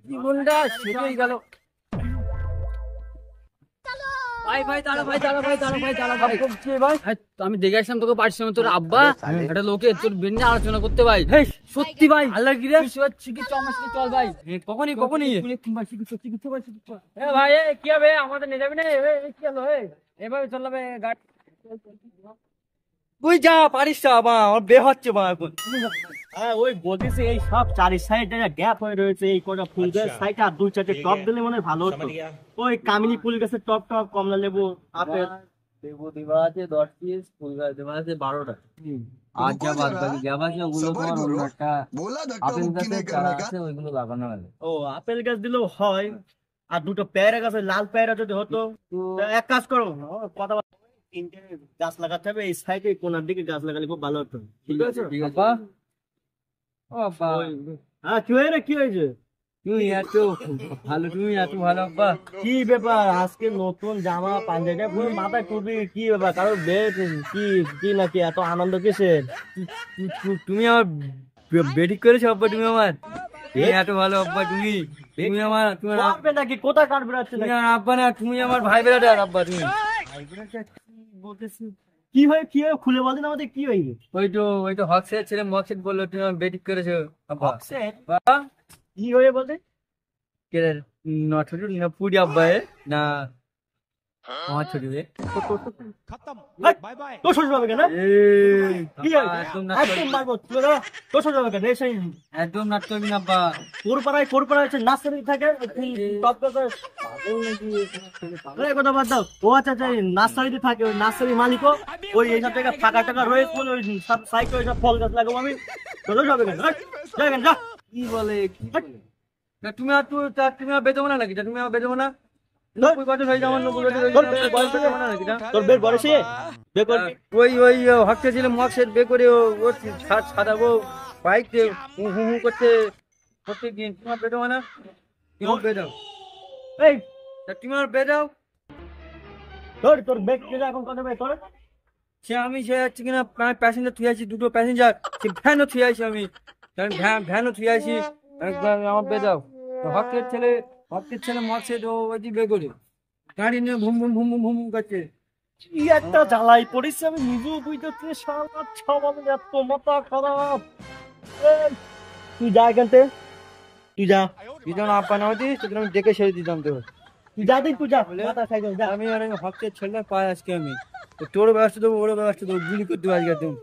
জীবনটা শেষ হয়ে গেল। ভাই ভাই দাঁড়া, ভাই দাঁড়া, ভাই দাঁড়া, ভাই দাঁড়া, ভাই ভাই আমি দেখে আসলাম তোকে পারছি তোর আব্বা একটা লোকে তোর বিয়ে নিয়ে আলোচনা করতে ভাই। সত্যি ভাই আল্লাহ কি রে চল ভাই। কখনই কখনই ভাই কি হবে আমাদের নিয়ে যাবি না? কি হলো এভাবে চলবে গাড়ি? তুই যা পারিস না বা আমার বে হচ্ছে বা এখন। হ্যাঁ ওই বলতেছি এই সব চারি সাইডে গ্যাপ হয়ে রয়েছে, এই কটা ফুল গাছ সাইডে আর দুই চারটে টপ দিলে মনে হয় ভালো হতো। ওই কামিনী ফুল গাছের টপ টপ, কমলা লেবু, আপেল লেবু দেওয়া আছে 10 পিস, ফুল গাছ দেওয়া আছে 12টা। আর যা বাদ বাকি গ্যাপ আছে ওগুলো তোমার অন্য একটা আপেল গাছের চারা আছে ওইগুলো লাগানো হবে। ও আপেল গাছ দিলেও হয়, আর দুটো পেয়ারা গাছ, লাল পেয়ারা যদি হতো। তা এক কাজ করো, কথা তিনটে গাছ লাগাতে হবে এই সাইডে, কোনার দিকে গাছ লাগালে খুব ভালো হতো। ঠিক আছে ঠিক আছে। বাবা ও বাবা হ্যাঁ কি হয়েছে, কি হয়েছে? তুমি এত ভালো, তুমি এত ভালো আব্বা। কি ব্যাপার আজকে নতুন জামা পাঞ্জাবি পুরো মাথায় টুপি, কি ব্যাপার কারো বেড কি কি নাকি এত আনন্দ কিসের? তুমি আমার বেটিক করেছো আব্বা, তুমি আমার এত ভালো আব্বা। তুমি তুমি আমার তোমার কাটবে নাকি কোথায় কাটবে যাচ্ছে তুমি আমার আব্বা না, তুমি আমার ভাই বেড়াটার আব্বা। তুমি বলতেছি কি হয়, কি হয় খুলে বলেন আমাদের, কি হয়েছে? ওই তো হকসের ছেলে মকসেদ বললো তুমি আমার বেটিক করেছো আব্বা। হকসেট? বাবা কি হয়ে বলতে? কে রে? ছোট না পুরি আব্বা না আমার ছোট রে। তোর শ্বশুর হবে কেন? কি হয়? একদম একদম মারবো তোর শ্বশুর হবে কেন? এসে একদম নাচ করবি না আব্বা। কোরপাড়ায় হচ্ছে নার্সারি থাকে, টপ গাছ কথা বাদ দাও। ও আচ্ছা আচ্ছা নার্সারিতে থাকে, ওই নার্সারি মালিকও ওই এইসব জায়গায় ফাঁকা টাকা রয়েছে বলে ওই সব সাইকেল ওইসব ফল গাছ লাগাবো আমি। তোর হবে কেন? যা কি বলে কি বলে? তা তুমি আর তুমি আর বেতবো না নাকি? তুমি আর বেতবো না? তোর বের বয়সে বে করবি? ওই হকসে ছিল মকসেদ বে করে ও সাদাবো বাইক হু হু করছে প্রত্যেকদিন। তোমার বেতবো না? তুমি বেদাও এই তুমি আর বেদাও। তোর বেগ এখন কত বে তোর? সে হচ্ছে কিনা প্যাসেঞ্জার থুয়ে আছি, দুটো প্যাসেঞ্জার, সে ভ্যানও থুয়ে আছি আমি, ভ্যানও থুয়ে আছি। আমার বেদাও। হকের ছেলে মকসেদ ও ওই বে করে গাড়ি নিয়ে ভুম ভুম ভুম ভুম ভুম করছে। কি একটা জ্বালাই পড়েছে, আমি নিজেও বুঝতে সারা ছবাবে এত মাথা খারাপ। তুই যা এখান থেকে, তুই যা। তুই যখন আপ্যায়ন হতিস তোকে আমি ডেকে ছেড়ে দিতাম। তো তুই যা তুই যা মাথা সাইকেল যা। আমি আর হকের ছেলে পাই আজকে আমি তোর ব্যবস্থা দেবো, ওর ব্যবস্থা দেবো, গুলি করতে পারি একদম।